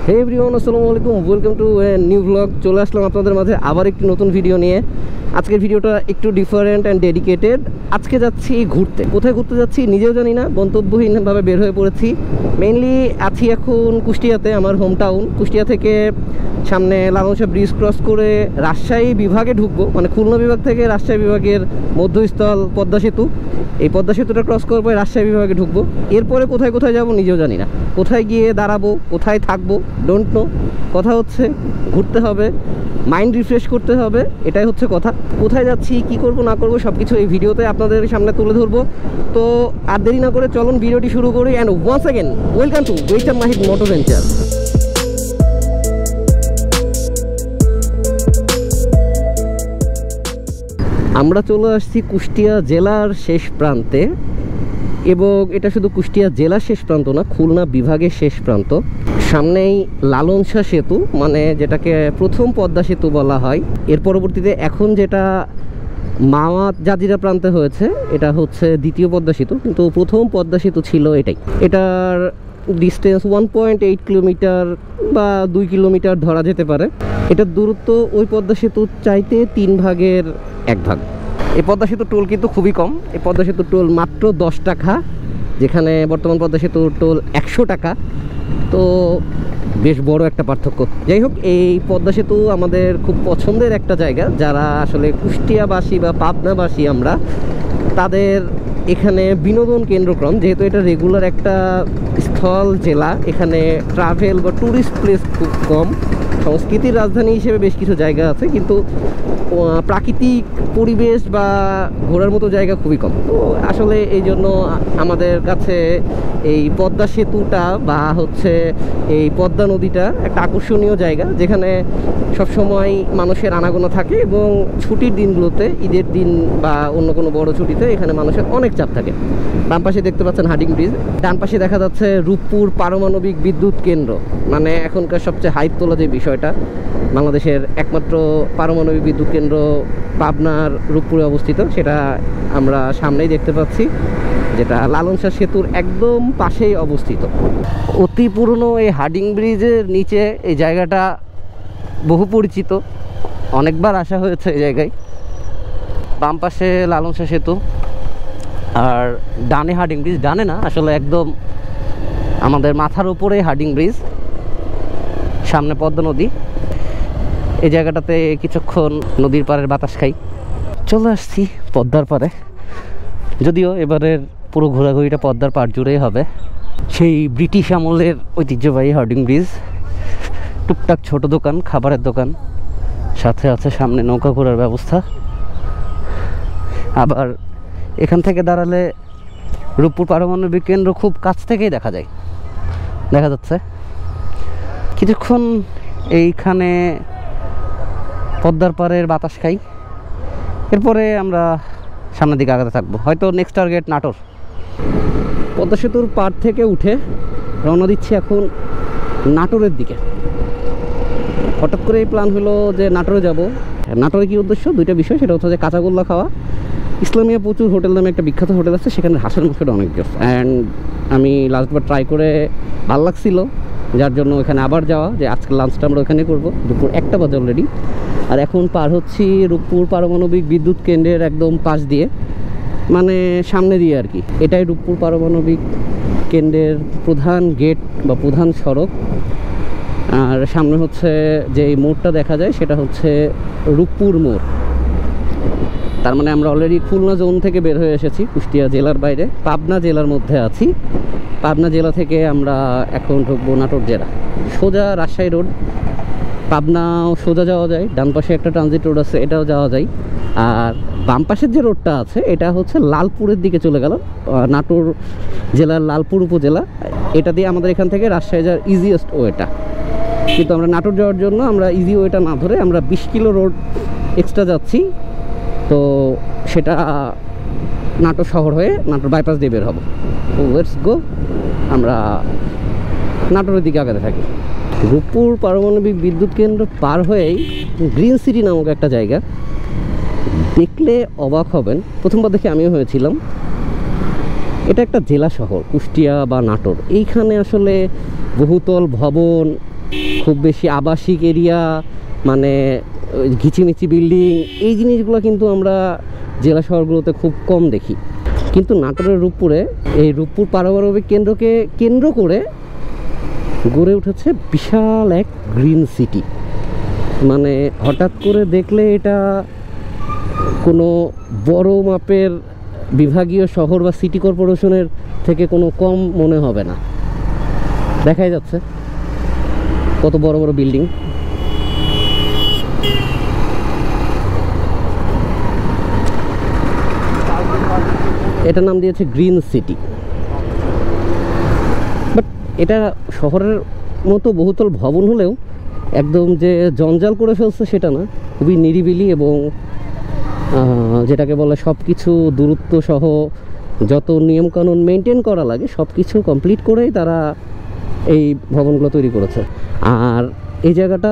হে everyone, আসসালামু আলাইকুম, welcome to a new blog. চলে আসলাম আপনাদের মাঝে আবার একটি নতুন ভিডিও নিয়ে। আজকের ভিডিওটা একটু ডিফারেন্ট অ্যান্ড ডেডিকেটেড। আজকে যাচ্ছি ঘুরতে। কোথায় ঘুরতে যাচ্ছি নিজেও জানি না, গন্তব্যহীনভাবে বের হয়ে পড়েছি। মেইনলি আছি এখন কুষ্টিয়াতে, আমার হোম টাউন। কুষ্টিয়া থেকে সামনে লালন শাহ ব্রিজ ক্রস করে রাজশাহী বিভাগে ঢুকবো, মানে খুলনা বিভাগ থেকে রাজশাহী বিভাগের মধ্যস্থল পদ্মা সেতু। এই পদ্মা সেতুটা ক্রস করবো, রাজশাহী বিভাগে ঢুকবো। এরপরে কোথায় কোথায় যাব নিজেও জানি না, কোথায় গিয়ে দাঁড়াবো, কোথায় থাকবো, ডোন্ট নো। কথা হচ্ছে ঘুরতে হবে, মাইন্ড রিফ্রেশ করতে হবে, এটাই হচ্ছে কথা। কোথায় যাচ্ছি, কি করব না করব সব কিছু এই ভিডিওতে আপনাদের সামনে তুলে ধরবো। তো আর দেরি না করে চলুন ভিডিওটি শুরু করি। And once again welcome to western Mahid motor venture. আমরা চলে আসছি কুষ্টিয়া জেলার শেষ প্রান্তে, এবং এটা শুধু কুষ্টিয়া জেলার শেষ প্রান্ত না, খুলনা বিভাগের শেষ প্রান্ত। সামনেই লালন শাহ সেতু, মানে যেটাকে প্রথম পদ্মা সেতু বলা হয়। এর পরবর্তীতে এখন যেটা মাওয়া জাজিরা প্রান্তে হয়েছে, এটা হচ্ছে দ্বিতীয় পদ্মা সেতু, কিন্তু প্রথম পদ্মা সেতু ছিল এটাই। এটার ডিস্টেন্স 1.8 কিলোমিটার বা 2 কিলোমিটার ধরা যেতে পারে। এটার দূরত্ব ওই পদ্মা সেতুর চাইতে 3 ভাগের 1 ভাগ। এই পদ্মা সেতুর টোল কিন্তু খুবই কম। এই পদ্মা সেতুর টোল মাত্র 10 টাকা, যেখানে বর্তমান পদ্মা সেতুর টোল 100 টাকা। তো বেশ বড় একটা পার্থক্য। যাই হোক, এই পদ্মা সেতু আমাদের খুব পছন্দের একটা জায়গা। যারা আসলে কুষ্টিয়াবাসী বা পাবনাবাসী আমরা, তাদের এখানে বিনোদন কেন্দ্রক্রম, যেহেতু এটা রেগুলার একটা স্থল জেলা, এখানে ট্রাভেল বা ট্যুরিস্ট প্লেস খুব কম। সংস্কৃতির রাজধানী হিসেবে বেশ কিছু জায়গা আছে, কিন্তু প্রাকৃতিক পরিবেশ বা ঘোরার মতো জায়গা খুবই কম। তো আসলে এই জন্য আমাদের কাছে এই পদ্মা সেতুটা বা হচ্ছে এই পদ্মা নদীটা একটা আকর্ষণীয় জায়গা, যেখানে সবসময় মানুষের আনাগোনা থাকে, এবং ছুটির দিনগুলোতে, ঈদের দিন বা অন্য কোনো বড় ছুটিতে এখানে মানুষের অনেক চাপ থাকে। বাম পাশে দেখতে পাচ্ছেন হাডিং ব্রিজ, ডান পাশে দেখা যাচ্ছে রূপপুর পারমাণবিক বিদ্যুৎ কেন্দ্র, মানে এখনকার সবচেয়ে হাইপ তোলা যে বিষয়টা। বাংলাদেশের একমাত্র পারমাণবিক বিদ্যুৎ কেন্দ্র পাবনার রূপপুরে অবস্থিত, সেটা আমরা সামনেই দেখতে পাচ্ছি, যেটা লালন শাহ সেতুর একদম পাশেই অবস্থিত। অতি পুরনো এই হাডিং ব্রিজের নিচে এই জায়গাটা বহু পরিচিত, অনেকবার আসা হয়েছে এই জায়গায়। বাম পাশে লালন শাহ সেতু, আর ডানে হাডিং ব্রিজ। ডানে না, আসলে একদম আমাদের মাথার উপরে হাডিং ব্রিজ, সামনে পদ্মা নদী। এই জায়গাটাতে কিছুক্ষণ নদীর পাড়ের বাতাস খাই। চলে আসছি পদ্মার পাড়ে, যদিও এবারের পুরো ঘোরাঘুরিটা পদ্মার পাড় জুড়েই হবে। সেই ব্রিটিশ আমলের ঐতিহ্যবাহী হাডিং ব্রিজ, টুকটাক ছোট দোকান, খাবারের দোকান, সাথে আছে সামনে নৌকা ঘোরার ব্যবস্থা। আবার এখান থেকে দাঁড়ালে রূপপুর পারমাণবিক কেন্দ্র খুব কাছ থেকেই দেখা যাচ্ছে। কিছুক্ষণ এইখানে পদ্মার পাড়ের বাতাস খাই, এরপরে আমরা সামনের দিকে আগাতে থাকবো। হয়তো নেক্সট টার্গেট নাটোর। পদ্মা সেতুর পাড় থেকে উঠে রওনা দিচ্ছি এখন নাটোরের দিকে। হঠাৎ করে এই প্ল্যান হলো যে নাটোরে যাব। নাটোরে কী উদ্দেশ্য? দুইটা বিষয়। সেটা হচ্ছে যে কাঁচাগোল্লা খাওয়া। ইসলামিয়া প্রচুর হোটেল নামে একটা বিখ্যাত হোটেল আছে, সেখানে হাঁসের মাংসটা অনেক জোস। অ্যান্ড আমি লাস্টবার ট্রাই করে ভালো লাগছিল, যার জন্য এখানে আবার যাওয়া, যে আজকের লাঞ্চটা আমরা ওখানে করবো। দুপুর 1টা বাজে অলরেডি। আর এখন পার হচ্ছি রূপপুর পারমাণবিক বিদ্যুৎ কেন্দ্রের একদম পাশ দিয়ে, মানে সামনে দিয়ে আর কি। এটাই রূপপুর পারমাণবিক কেন্দ্রের প্রধান গেট বা প্রধান সড়ক। আর সামনে হচ্ছে যে মোড়টা দেখা যায়, সেটা হচ্ছে রূপপুর মোড়। তার মানে আমরা অলরেডি খুলনা জোন থেকে বের হয়ে এসেছি, কুষ্টিয়া জেলার বাইরে পাবনা জেলার মধ্যে আছি। পাবনা জেলা থেকে আমরা এখন ঢুকবো নাটোর জেলা। সোজা রাজশাহী রোড, পাবনাও সোজা যাওয়া যায়। ডান পাশে একটা ট্রানজিট রোড আছে, এটাও যাওয়া যায়। আর বাম পাশের যে রোডটা আছে, এটা হচ্ছে লালপুরের দিকে চলে গেল, নাটোর জেলার লালপুর উপজেলা। এটা দিয়ে আমাদের এখান থেকে রাজশাহী যাওয়ার ইজিয়েস্ট ওয়েটা। কিন্তু আমরা নাটোর যাওয়ার জন্য আমরা ইজি ওয়েটা না ধরে আমরা 20 কিলো রোড এক্সট্রা যাচ্ছি। তো সেটা নাটোর শহর হয়ে নাটোর বাইপাস দিয়ে বের হবো। লেটস গো, আমরা নাটোরের দিকে আগাতে থাকি। রূপপুর পারমাণবিক বিদ্যুৎ কেন্দ্র পার হয়েই গ্রিন সিটি নামক একটা জায়গা, দেখলে অবাক হবেন। প্রথমবার দেখে আমিও হয়েছিলাম। এটা একটা জেলা শহর কুষ্টিয়া বা নাটোর। এইখানে আসলে বহুতল ভবন, খুব বেশি আবাসিক এরিয়া, মানে ঘিচিমিচি বিল্ডিং, এই জিনিসগুলো কিন্তু আমরা জেলা শহরগুলোতে খুব কম দেখি। কিন্তু নাটোরের রূপপুরে, এই রূপপুর পারমাণবিক কেন্দ্রকে কেন্দ্র করে গড়ে উঠেছে বিশাল এক গ্রিন সিটি। মানে হঠাৎ করে দেখলে এটা কোনো বড় মাপের বিভাগীয় শহর বা সিটি কর্পোরেশনের থেকে কোনো কম মনে হবে না। দেখাই যাচ্ছে কত বড় বড় বিল্ডিং। এটার নাম দিয়েছে গ্রিন সিটি। বাট এটা শহরের মতো বহুতল ভবন হলেও একদম যে জঞ্জাল করে ফেলছে সেটা না, খুবই নিরিবিলি এবং যেটাকে বলে সব কিছু দূরত্ব সহ যত নিয়মকানুন মেনটেন করা লাগে সব কিছু কমপ্লিট করেই তারা এই ভবনগুলো তৈরি করেছে। আর এই জায়গাটা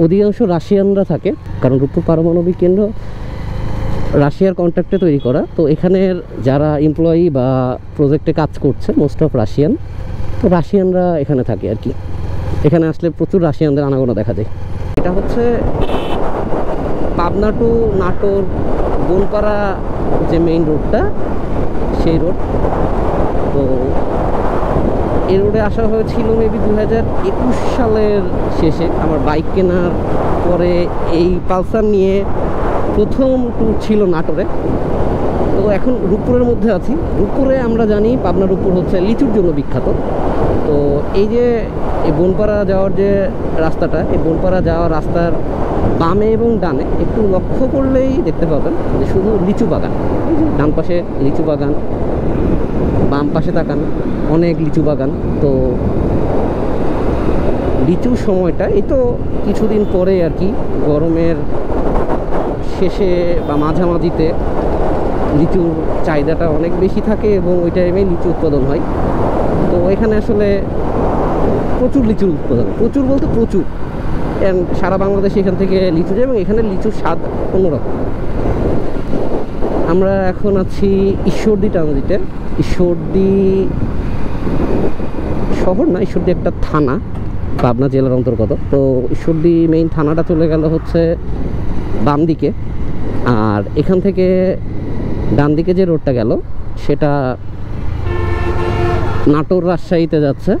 অধিকাংশ রাশিয়ানরা থাকে, কারণ রূপপুর পারমাণবিক কেন্দ্র রাশিয়ার কন্ট্রাক্টে তৈরি করা। তো এখানের যারা এমপ্লয়ি বা প্রজেক্টে কাজ করছে মোস্ট অফ রাশিয়ান, তো রাশিয়ানরা এখানে থাকে আর কি। এখানে আসলে প্রচুর রাশিয়ানদের আনাগোনা দেখা যায়। এটা হচ্ছে পাবনা টু নাটোর বনপাড়া যে মেইন রোডটা, সেই রোড। তো এই রোডে আসা হয়েছিল মেবি 2021 সালের শেষে। আমার বাইক কেনার পরে এই পালসার নিয়ে প্রথম ট্যুর ছিল নাটোরে। তো এখন রূপপুরের মধ্যে আছি। রূপপুরে আমরা জানি পাবনা রূপপুর হচ্ছে লিচুর জন্য বিখ্যাত। তো এই যে এই বনপাড়া যাওয়ার যে রাস্তাটা, এই বনপাড়া যাওয়ার রাস্তার বামে এবং ডানে একটু লক্ষ্য করলেই দেখতে পাবেন যে শুধু লিচু বাগান। ডান পাশে লিচু বাগান, বাম পাশে তাকান অনেক লিচু বাগান। তো লিচুর সময়টা এই তো কিছুদিন পরে আর কি, গরমের শেষে বা মাঝামাঝিতে লিচুর চাহিদাটা অনেক বেশি থাকে এবং ওই টাইমে লিচু উৎপাদন হয়। তো এখানে আসলে প্রচুর লিচুর উৎপাদন, প্রচুর বলতে প্রচুর। সারা বাংলাদেশে এখান থেকে লিচু যায় এবং এখানে লিচুর স্বাদ অন্যরকম। আমরা এখন আছি ঈশ্বরদী ট্রানজিটে। ঈশ্বরদী শহর না, ঈশ্বরদী একটা থানা, পাবনা জেলার অন্তর্গত। তো ঈশ্বরদী মেইন থানাটা চলে গেল হচ্ছে বাম দিকে, আর এখান থেকে ডান দিকে যে রোডটা গেল সেটা নাটোর রাজশাহীতে যাচ্ছে।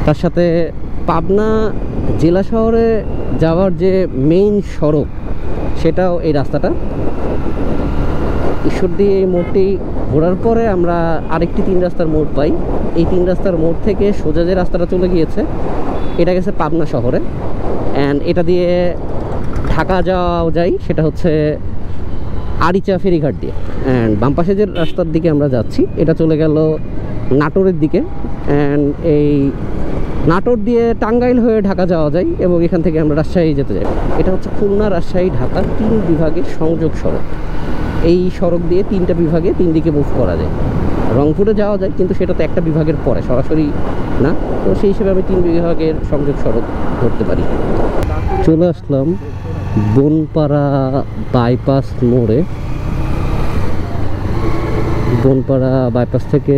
তার সাথে পাবনা জেলা শহরে যাওয়ার যে মেইন সড়ক সেটাও এই রাস্তাটা। ঈশ্বরদী এই মোড়টি ঘোরার পরে আমরা আরেকটি 3 রাস্তার মোড় পাই। এই 3 রাস্তার মোড় থেকে সোজা যে রাস্তাটা চলে গিয়েছে এটা গেছে পাবনা শহরে। অ্যান্ড এটা দিয়ে ঢাকা যাওয়া যায়, সেটা হচ্ছে আরিচা ফেরিঘাট দিয়ে। অ্যান্ড বাম পাশে যে রাস্তার দিকে আমরা যাচ্ছি এটা চলে গেল নাটোরের দিকে। অ্যান্ড এই নাটোর দিয়ে টাঙ্গাইল হয়ে ঢাকা যাওয়া যায় এবং এখান থেকে আমরা রাজশাহী যেতে যাই। এটা হচ্ছে খুলনা, রাজশাহী, ঢাকা 3 বিভাগের সংযোগ সড়ক। এই সড়ক দিয়ে 3টা বিভাগে 3 দিকে মুভ করা যায়। রংপুরে যাওয়া যায় কিন্তু সেটা তো একটা বিভাগের পরে, সরাসরি না। তো সেই হিসেবে আমি 3 বিভাগের সংযোগ সড়ক ধরতে পারি। চলে আসলাম বনপাড়া বাইপাস মোড়ে। বনপাড়া বাইপাস থেকে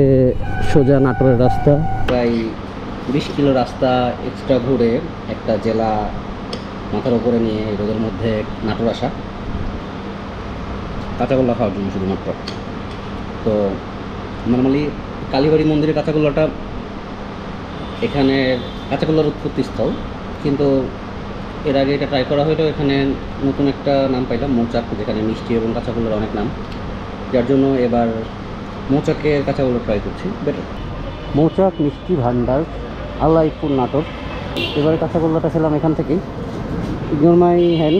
সোজা নাটোরের রাস্তা, প্রায় 20 কিলো রাস্তা এক্সট্রা ঘুরে একটা জেলা মাথার উপরে নিয়ে এই রোদের মধ্যে নাটোর আসা, কাঁচাগোল্লা খাওয়ার জন্য শুধুমাত্র। তো নর্মালি কালীবাড়ি মন্দিরের কাঁচাগোল্লাটা এখানে কাঁচাগোল্লার উৎপত্তিস্থল, কিন্তু এর আগে এটা ট্রাই করা হলো। এখানে নতুন একটা নাম পাইলাম মৌচাক, যেখানে মিষ্টি এবং কাঁচাগোল্লার অনেক নাম, যার জন্য এবার মৌচাকের কাঁচাগোল্লা ট্রাই করছি। বেটার মৌচাক মিষ্টি ভান্ডার, আল্লাহপুর, নাটোর। এবারে কাঁচাগোল্লাটা খেলাম এখান থেকেই। ইগনোর মাই হ্যান্ড,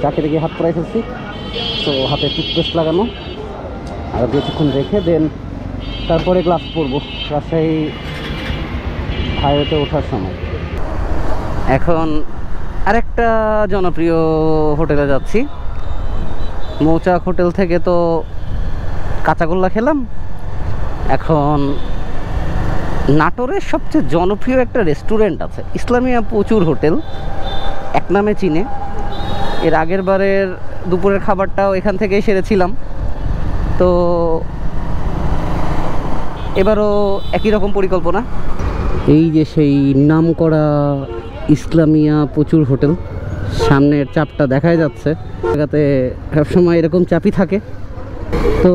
চাকে দেখে হাত পড়াই ফেলছি। তো হাতে টুথপেস্ট লাগানো আর কিছুক্ষণ রেখে দেন তারপরে ক্লাস করবো রাজশাহী হাইওয়েতে ওঠার সময়। এখন আরেকটা জনপ্রিয় হোটেলে যাচ্ছি। মৌচাক হোটেল থেকে তো কাঁচাগোল্লা খেলাম, এখন নাটোরের সবচেয়ে জনপ্রিয় একটা রেস্টুরেন্ট আছে, ইসলামিয়া প্রচুর হোটেল, এক নামে চিনে। এর আগের বারের দুপুরের খাবারটাও এখান থেকেই সেরেছিলাম। তো এবারও একই রকম পরিকল্পনা। এই যে সেই নামকরা ইসলামিয়া প্রচুর হোটেল, সামনের চাপটা দেখাই যাচ্ছে। জায়গাতে সবসময় এরকম চাপই থাকে। তো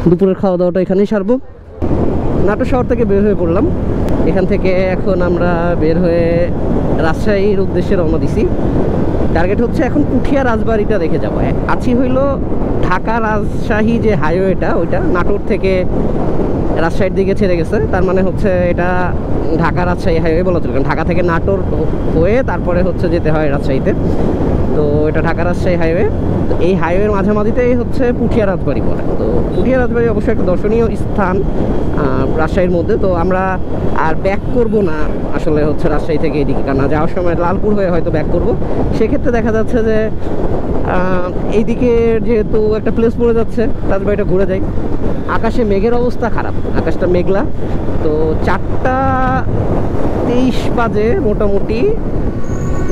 দুপুরের খাওয়া দাওয়াটা এখানেই সারবো। নাটোর শহর থেকে বের হয়ে পড়লাম। এখান থেকে এখন আমরা বের হয়ে রাজশাহীর উদ্দেশ্যে রওনা দিছি। টার্গেট হচ্ছে এখন পুঠিয়া রাজবাড়িটা দেখে যাবো। আছি হইল ঢাকা রাজশাহী যে হাইওয়েটা, ওইটা নাটোর থেকে রাজশাহীর দিকে ছেড়ে গেছে। তার মানে হচ্ছে এটা ঢাকা রাজশাহী হাইওয়ে বলা চলে, কারণ ঢাকা থেকে নাটোর হয়ে তারপরে হচ্ছে যেতে হয় রাজশাহীতে। তো এটা ঢাকা রাজশাহী হাইওয়ে। তো এই হাইওয়ের মাঝামাঝিতেই হচ্ছে পুঠিয়া রাজবাড়ি বলে। তো পুঠিয়া রাজবাড়ি অবশ্যই একটা দর্শনীয় স্থান রাজশাহীর মধ্যে। তো আমরা আর ব্যাক করব না আসলে হচ্ছে রাজশাহী থেকে এদিকে, কারণ যাওয়ার সময় লালপুর হয়ে হয়তো ব্যাক করব। সেক্ষেত্রে দেখা যাচ্ছে যে এইদিকে যেহেতু একটা প্লেস পড়ে যাচ্ছে, রাজবাড়িটা ঘুরে যাই। আকাশে মেঘের অবস্থা খারাপ, আকাশটা মেঘলা। তো 4টা 23 বাজে মোটামুটি,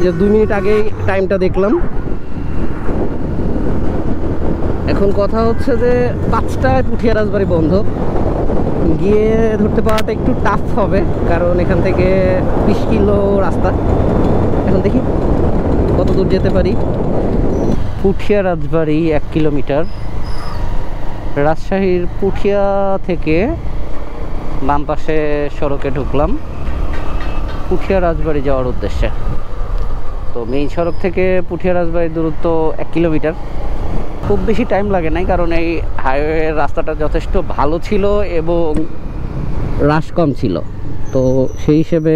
যে 2 মিনিট আগেই টাইমটা দেখলাম। এখন কথা হচ্ছে যে 5টায় পুঠিয়া রাজবাড়ি বন্ধ। গিয়ে ধরতে পাওয়াটা একটু টাফ হবে, কারণ এখান থেকে 20 কিলো রাস্তা। এখন দেখি কত দূর যেতে পারি। পুঠিয়া রাজবাড়ি 1 কিলোমিটার। রাজশাহীর পুঠিয়া থেকে বাম পাশে সড়কে ঢুকলাম পুঠিয়া রাজবাড়ি যাওয়ার উদ্দেশ্যে। তো মেইন সড়ক থেকে পুঠিয়া রাজবাড়ির দূরত্ব 1 কিলোমিটার। খুব বেশি টাইম লাগে নাই, কারণ এই হাইওয়ের রাস্তাটা যথেষ্ট ভালো ছিল এবং রাশ কম ছিল। তো সেই হিসেবে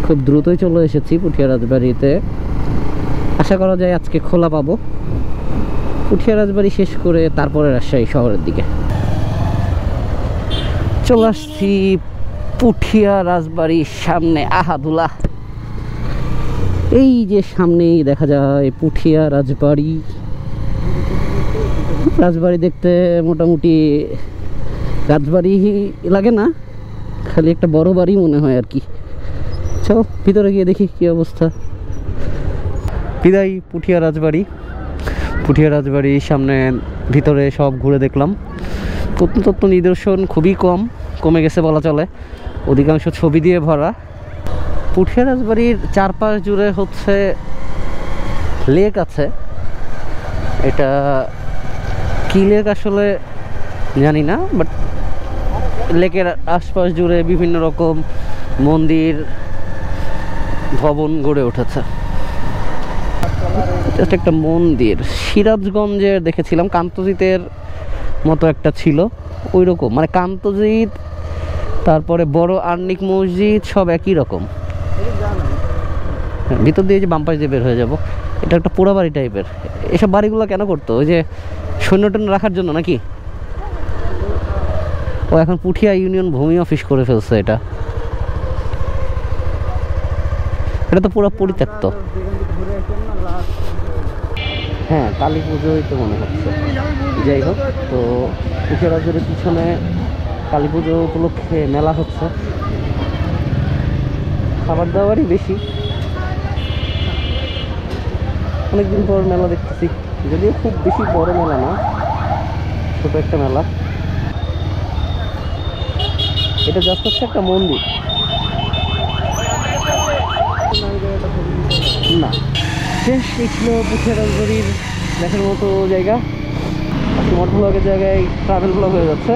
খুব দ্রুতই চলে এসেছি পুঠিয়া রাজবাড়িতে। আশা করা যায় আজকে খোলা পাবো। পুঠিয়া রাজবাড়ি শেষ করে তারপরে রাজশাহী শহরের দিকে চলে আসছি। পুঠিয়া রাজবাড়ির সামনে আহাদুলা, এই যে সামনেই দেখা যায় পুঠিয়া রাজবাড়ি। রাজবাড়ি দেখতে মোটামুটি রাজবাড়ি লাগে না, খালি একটা বড় বাড়ি মনে হয় আর কি। চল ভিতরে গিয়ে দেখি কি অবস্থা। বিদায় পুঠিয়া রাজবাড়ি। পুঠিয়া রাজবাড়ির সামনে ভিতরে সব ঘুরে দেখলাম। প্রত্নতত্ত্ব নিদর্শন খুবই কমে গেছে বলা চলে, অধিকাংশ ছবি দিয়ে ভরা। পুঠিয়া রাজবাড়ির চারপাশ জুড়ে হচ্ছে লেক আছে। এটা কি লেক আসলে জানি না, বাট লেকের আশপাশ জুড়ে বিভিন্ন রকম মন্দির ভবন গড়ে উঠেছে। জাস্ট একটা মন্দির সিরাজগঞ্জের দেখেছিলাম, কান্তজিতের মতো একটা ছিল ওই রকম, মানে কান্তজিৎ তারপরে বড় আর্নিক মসজিদ সব একই রকম। ভিতর দিয়ে যে বাম পাশ দিয়ে বের হয়ে যাব। এটা একটা পোড়া বাড়ি টাইপের। এসব বাড়িগুলো কেন করতো? ওই যে সৈন্য টৈন্য রাখার জন্য নাকি? ও এখন পুঠিয়া ইউনিয়ন ভূমি অফিস করে ফেলছে। এটা তো পুরো পরিত্যক্ত। হ্যাঁ, কালী পুজোই তো মনে হচ্ছে। যাই হোক, তো পুঠিয়া রাজবাড়ির পিছনে কালী পুজো উপলক্ষে মেলা হচ্ছে। খাবার দাবারই বেশি। অনেকদিন পর মেলা দেখতেছি, যদিও খুব বেশি বড় মেলা না, ছোট একটা মেলা। এটা জাস্ট হচ্ছে একটা মন্দির না। শেষ ছিল পুঠিয়া রাজবাড়ির দেখার মতো জায়গা। মোট ব্লগের জায়গায় ট্রাভেল ব্লগ হয়ে যাচ্ছে।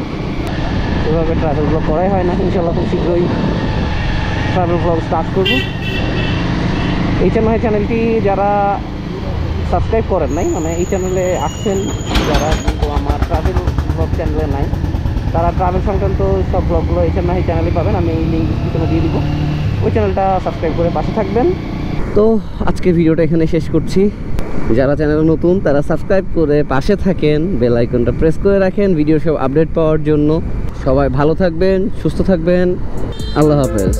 এভাবে ট্রাভেল ব্লগ করাই হয় না। ইনশাল্লাহ খুব শীঘ্রই ট্রাভেল ব্লগ স্টার্ট করব। এই চ্যানেলটি যারা সাবস্ক্রাইব করেন নাই, মানে এই চ্যানেলে আসছেন যারা, কিন্তু আমার ট্রাভেল ব্লগ চ্যানেলে নাই, তারা ট্রাভেল সংক্রান্ত সব ব্লগগুলো এই চ্যানেলে পাবেন। আমি এই লিঙ্ক ডিসক্রিপশনে দিয়ে দিব। ওই চ্যানেলটা সাবস্ক্রাইব করে পাশে থাকবেন। তো আজকে ভিডিওটা এখানে শেষ করছি। যারা চ্যানেলে নতুন তারা সাবস্ক্রাইব করে পাশে থাকেন, বেল আইকনটা প্রেস করে রাখেন ভিডিও সব আপডেট পাওয়ার জন্য। সবাই ভালো থাকবেন, সুস্থ থাকবেন। আল্লাহ হাফেজ।